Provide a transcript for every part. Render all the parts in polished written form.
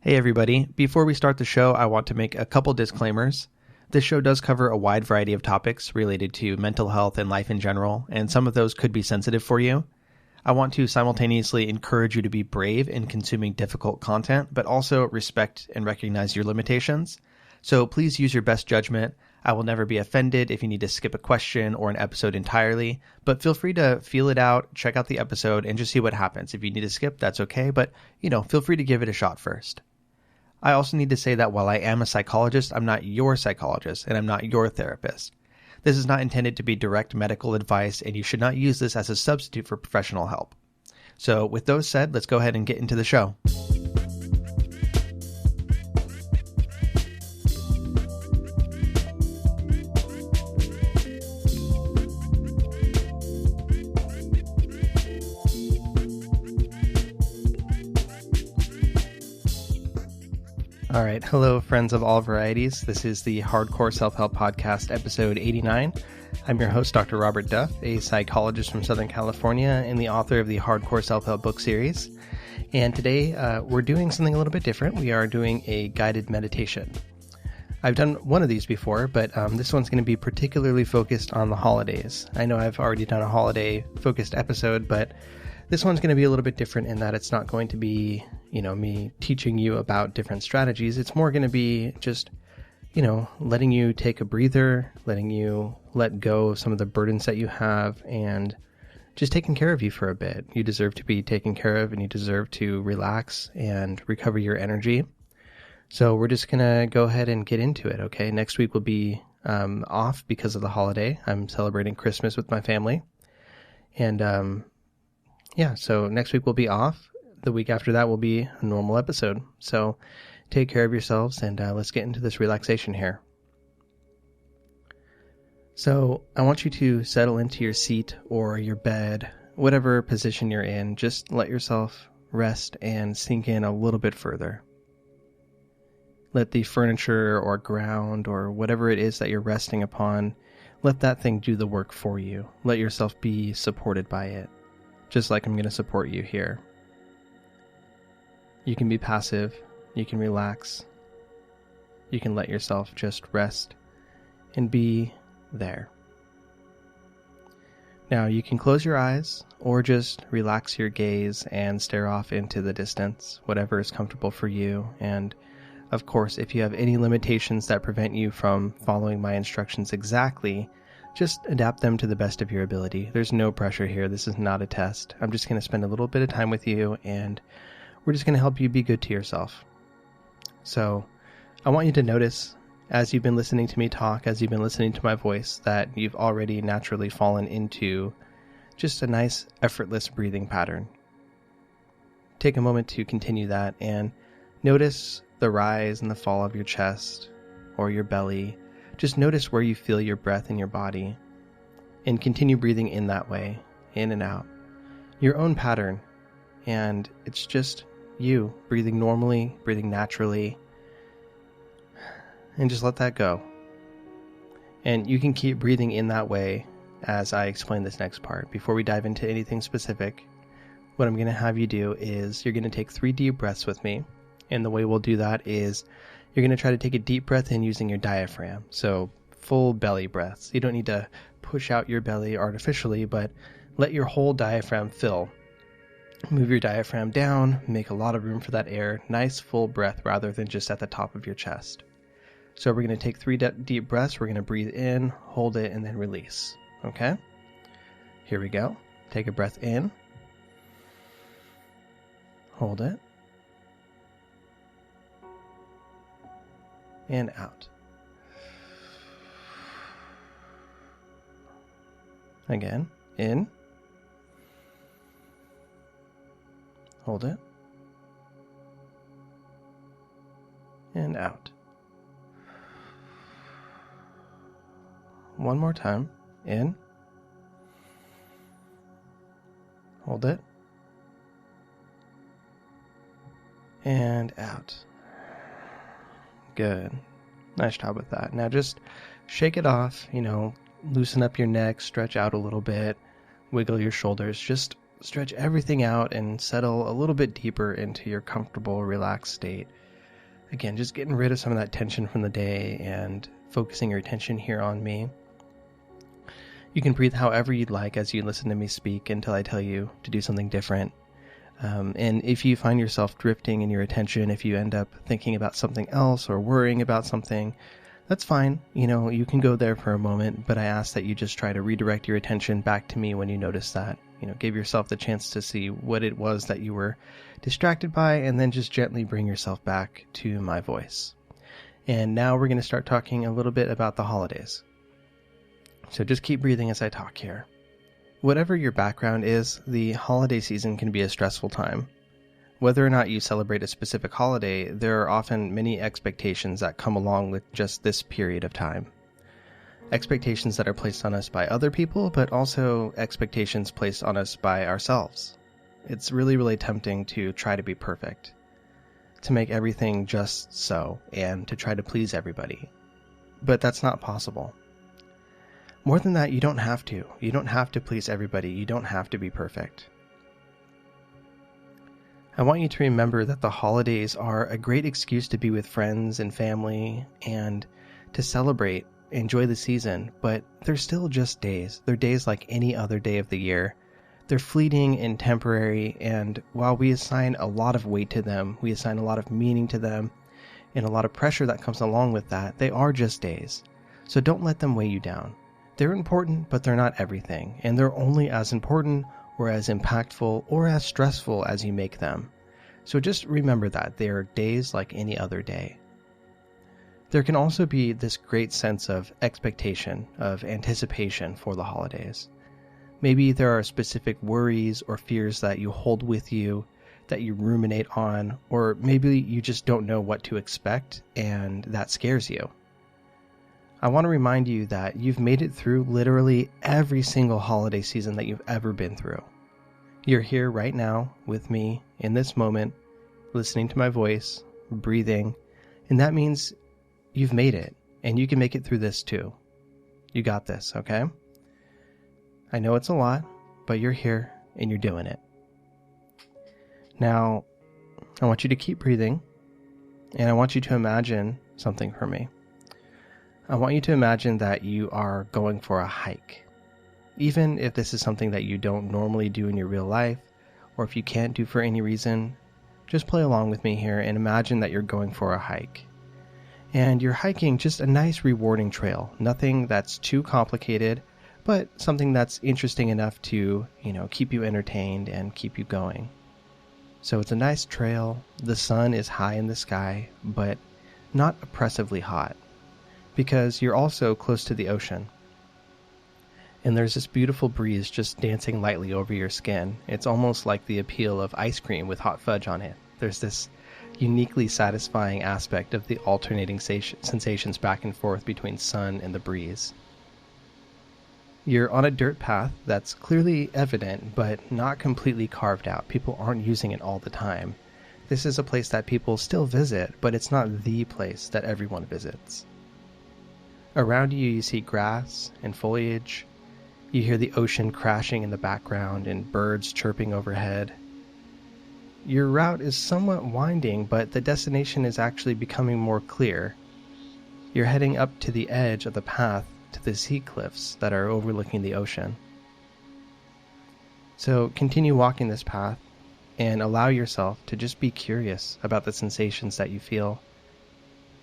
Hey everybody, before we start the show, I want to make a couple disclaimers. This show does cover a wide variety of topics related to mental health and life in general, and some of those could be sensitive for you. I want to simultaneously encourage you to be brave in consuming difficult content, but also respect and recognize your limitations. So please use your best judgment. I will never be offended if you need to skip a question or an episode entirely, but feel free to feel it out, check out the episode, and just see what happens. If you need to skip, that's okay, but feel free to give it a shot first. I also need to say that while I am a psychologist, I'm not your psychologist, and I'm not your therapist. This is not intended to be direct medical advice, and you should not use this as a substitute for professional help. So with those said, let's go ahead and get into the show. All right. Hello, friends of all varieties. This is the Hardcore Self-Help Podcast, episode 89. I'm your host, Dr. Robert Duff, a psychologist from Southern California and the author of the Hardcore Self-Help book series. And today we're doing something a little bit different. We are doing a guided meditation. I've done one of these before, but this one's going to be particularly focused on the holidays. I know I've already done a holiday-focused episode, but this one's going to be a little bit different in that it's not going to be, me teaching you about different strategies. It's more going to be just, letting you take a breather, letting you let go of some of the burdens that you have, and just taking care of you for a bit. You deserve to be taken care of, and you deserve to relax and recover your energy. So we're just going to go ahead and get into it, okay? Next week will be off because of the holiday. I'm celebrating Christmas with my family. And so next week will be off. The week after that will be a normal episode. So take care of yourselves, and let's get into this relaxation here. So I want you to settle into your seat or your bed, whatever position you're in. Just let yourself rest and sink in a little bit further. Let the furniture or ground or whatever it is that you're resting upon, let that thing do the work for you. Let yourself be supported by it, just like I'm going to support you here. You can be passive, you can relax, you can let yourself just rest and be there. Now you can close your eyes or just relax your gaze and stare off into the distance, whatever is comfortable for you. And of course, if you have any limitations that prevent you from following my instructions exactly, just adapt them to the best of your ability. There's no pressure here. This is not a test. I'm just going to spend a little bit of time with you, and we're just going to help you be good to yourself. So I want you to notice, as you've been listening to me talk, as you've been listening to my voice, that you've already naturally fallen into just a nice, effortless breathing pattern. Take a moment to continue that and notice the rise and the fall of your chest or your belly. Just notice where you feel your breath in your body and continue breathing in that way, in and out. Your own pattern, and it's just you breathing normally, breathing naturally, and just let that go. And you can keep breathing in that way as I explain this next part. Before we dive into anything specific, what I'm going to have you do is you're going to take 3 deep breaths with me. And the way we'll do that is you're going to try to take a deep breath in using your diaphragm. So full belly breaths. You don't need to push out your belly artificially, but let your whole diaphragm fill. Move your diaphragm down, make a lot of room for that air. Nice full breath rather than just at the top of your chest. So we're going to take 3 deep breaths. We're going to breathe in, hold it, and then release. Okay? Here we go. Take a breath in. Hold it. And out. Again, in. Hold it. And out. One more time. In. Hold it. And out. Good. Nice job with that. Now just shake it off, loosen up your neck, stretch out a little bit, wiggle your shoulders, just stretch everything out and settle a little bit deeper into your comfortable, relaxed state. Again, just getting rid of some of that tension from the day and focusing your attention here on me. You can breathe however you'd like as you listen to me speak until I tell you to do something different. And if you find yourself drifting in your attention, if you end up thinking about something else or worrying about something, that's fine. You can go there for a moment, but I ask that you just try to redirect your attention back to me when you notice that. Give yourself the chance to see what it was that you were distracted by, and then just gently bring yourself back to my voice. And now we're going to start talking a little bit about the holidays. So just keep breathing as I talk here. Whatever your background is, the holiday season can be a stressful time. Whether or not you celebrate a specific holiday, there are often many expectations that come along with just this period of time. Expectations that are placed on us by other people, but also expectations placed on us by ourselves. It's really, really tempting to try to be perfect, to make everything just so, and to try to please everybody. But that's not possible. More than that, you don't have to. You don't have to please everybody. You don't have to be perfect. I want you to remember that the holidays are a great excuse to be with friends and family and to celebrate, enjoy the season, but they're still just days. They're days like any other day of the year. They're fleeting and temporary, and while we assign a lot of weight to them, we assign a lot of meaning to them, and a lot of pressure that comes along with that, they are just days. So don't let them weigh you down. They're important, but they're not everything, and they're only as important or as impactful or as stressful as you make them. So just remember that they are days like any other day. There can also be this great sense of expectation, of anticipation for the holidays. Maybe there are specific worries or fears that you hold with you, that you ruminate on, or maybe you just don't know what to expect and that scares you. I want to remind you that you've made it through literally every single holiday season that you've ever been through. You're here right now with me in this moment, listening to my voice, breathing, and that means you've made it, and you can make it through this too. You got this, okay? I know it's a lot, but you're here and you're doing it. Now, I want you to keep breathing, and I want you to imagine something for me. I want you to imagine that you are going for a hike. Even if this is something that you don't normally do in your real life, or if you can't do for any reason, just play along with me here and imagine that you're going for a hike. And you're hiking just a nice rewarding trail, nothing that's too complicated, but something that's interesting enough to, keep you entertained and keep you going. So it's a nice trail, the sun is high in the sky, but not oppressively hot, because you're also close to the ocean. And there's this beautiful breeze just dancing lightly over your skin. It's almost like the appeal of ice cream with hot fudge on it. There's this uniquely satisfying aspect of the alternating sensations back and forth between sun and the breeze. You're on a dirt path that's clearly evident, but not completely carved out. People aren't using it all the time. This is a place that people still visit, but it's not the place that everyone visits. Around you, you see grass and foliage. You hear the ocean crashing in the background and birds chirping overhead. Your route is somewhat winding, but the destination is actually becoming more clear. You're heading up to the edge of the path to the sea cliffs that are overlooking the ocean. So continue walking this path and allow yourself to just be curious about the sensations that you feel.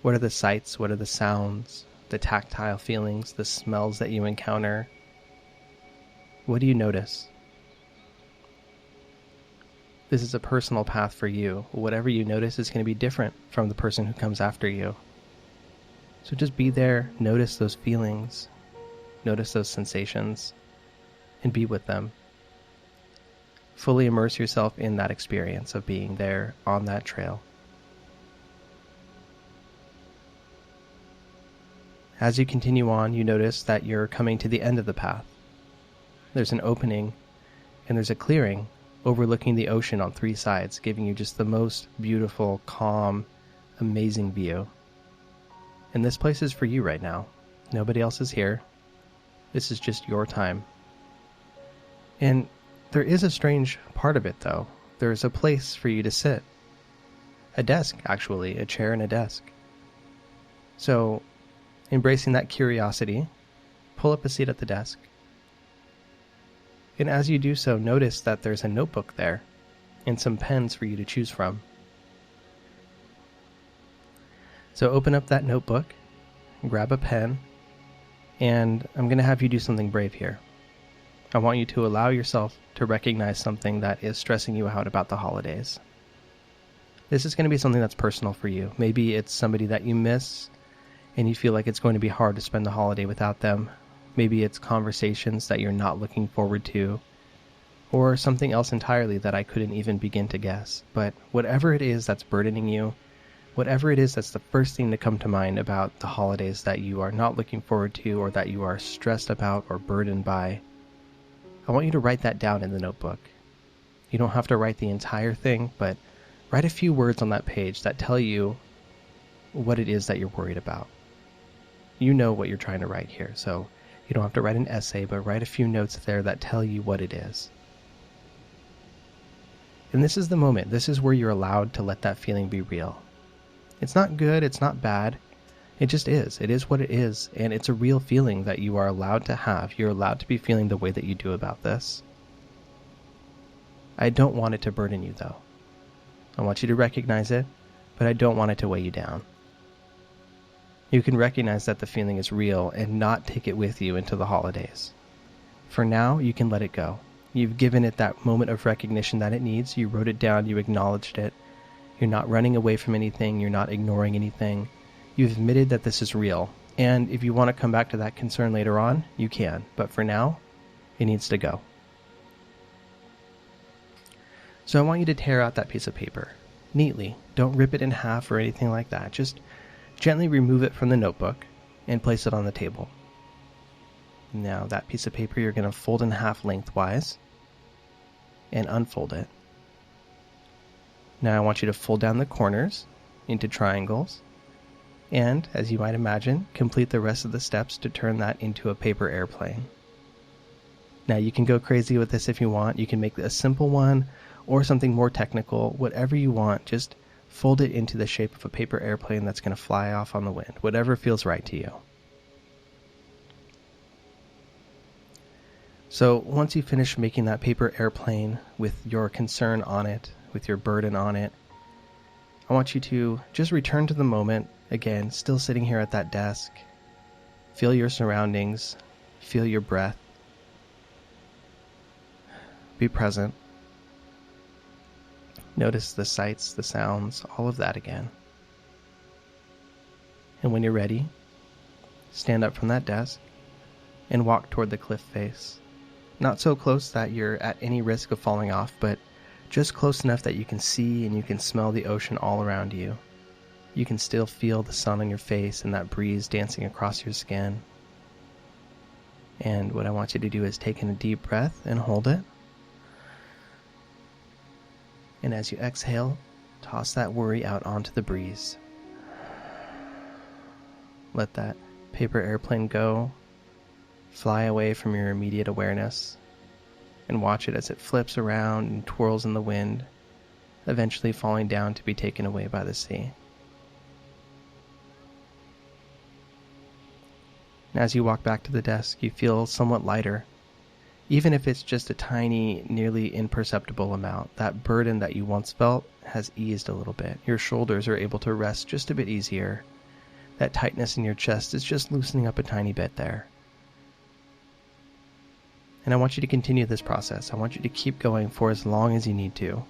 What are the sights? What are the sounds? The tactile feelings, the smells that you encounter? What do you notice? This is a personal path for you. Whatever you notice is going to be different from the person who comes after you. So just be there, notice those feelings, notice those sensations, and be with them. Fully immerse yourself in that experience of being there on that trail. As you continue on, you notice that you're coming to the end of the path. There's an opening, and there's a clearing overlooking the ocean on 3 sides, giving you just the most beautiful, calm, amazing view. And this place is for you right now. Nobody else is here. This is just your time. And there is a strange part of it, though. There's a place for you to sit. a desk, actually, a chair and a desk. So, embracing that curiosity, pull up a seat at the desk. And as you do so, notice that there's a notebook there and some pens for you to choose from. So open up that notebook, grab a pen, and I'm going to have you do something brave here. I want you to allow yourself to recognize something that is stressing you out about the holidays. This is going to be something that's personal for you. Maybe it's somebody that you miss and you feel like it's going to be hard to spend the holiday without them. Maybe it's conversations that you're not looking forward to, or something else entirely that I couldn't even begin to guess. But whatever it is that's burdening you, whatever it is that's the first thing to come to mind about the holidays that you are not looking forward to or that you are stressed about or burdened by, I want you to write that down in the notebook. You don't have to write the entire thing, but write a few words on that page that tell you what it is that you're worried about. You know what you're trying to write here, so you don't have to write an essay, but write a few notes there that tell you what it is. And this is the moment. This is where you're allowed to let that feeling be real. It's not good. It's not bad. It just is. It is what it is. And it's a real feeling that you are allowed to have. You're allowed to be feeling the way that you do about this. I don't want it to burden you, though. I want you to recognize it, but I don't want it to weigh you down. You can recognize that the feeling is real and not take it with you into the holidays. For now, you can let it go. You've given it that moment of recognition that it needs. You wrote it down. You acknowledged it. You're not running away from anything. You're not ignoring anything. You've admitted that this is real. And if you want to come back to that concern later on, you can. But for now, it needs to go. So I want you to tear out that piece of paper neatly. Don't rip it in half or anything like that. Just gently remove it from the notebook and place it on the table. Now that piece of paper you're going to fold in half lengthwise and unfold it. Now I want you to fold down the corners into triangles and, as you might imagine, complete the rest of the steps to turn that into a paper airplane. Now you can go crazy with this if you want. You can make a simple one or something more technical, whatever you want. Just fold it into the shape of a paper airplane that's going to fly off on the wind, whatever feels right to you. So once you finish making that paper airplane with your concern on it, with your burden on it, I want you to just return to the moment, again, still sitting here at that desk. Feel your surroundings, feel your breath. Be present. Notice the sights, the sounds, all of that again. And when you're ready, stand up from that desk and walk toward the cliff face. Not so close that you're at any risk of falling off, but just close enough that you can see and you can smell the ocean all around you. You can still feel the sun on your face and that breeze dancing across your skin. And what I want you to do is take in a deep breath and hold it. And as you exhale, toss that worry out onto the breeze. Let that paper airplane go, fly away from your immediate awareness, and watch it as it flips around and twirls in the wind, eventually falling down to be taken away by the sea. And as you walk back to the desk, you feel somewhat lighter. Even if it's just a tiny, nearly imperceptible amount, that burden that you once felt has eased a little bit. Your shoulders are able to rest just a bit easier. That tightness in your chest is just loosening up a tiny bit there. And I want you to continue this process. I want you to keep going for as long as you need to.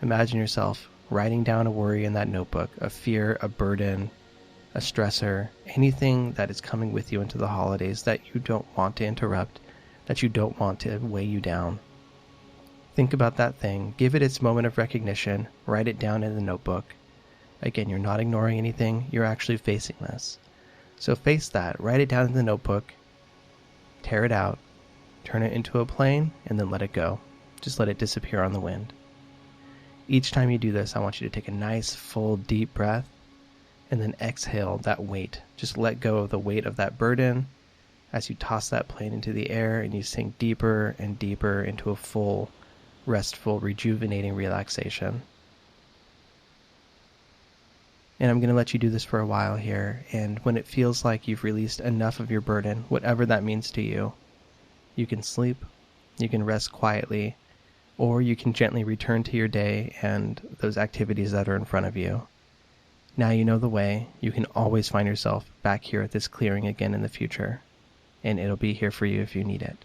Imagine yourself writing down a worry in that notebook, a fear, a burden, a stressor, anything that is coming with you into the holidays that you don't want to interrupt, that you don't want to weigh you down. Think about that thing, give it its moment of recognition, write it down in the notebook. Again, you're not ignoring anything, you're actually facing this. So face that, write it down in the notebook, tear it out, turn it into a plane, and then let it go. Just let it disappear on the wind. Each time you do this, I want you to take a nice, full, deep breath, and then exhale that weight. Just let go of the weight of that burden as you toss that plane into the air and you sink deeper and deeper into a full, restful, rejuvenating relaxation. And I'm going to let you do this for a while here, and when it feels like you've released enough of your burden, whatever that means to you, you can sleep, you can rest quietly, or you can gently return to your day and those activities that are in front of you. Now you know the way. You can always find yourself back here at this clearing again in the future, and it'll be here for you if you need it.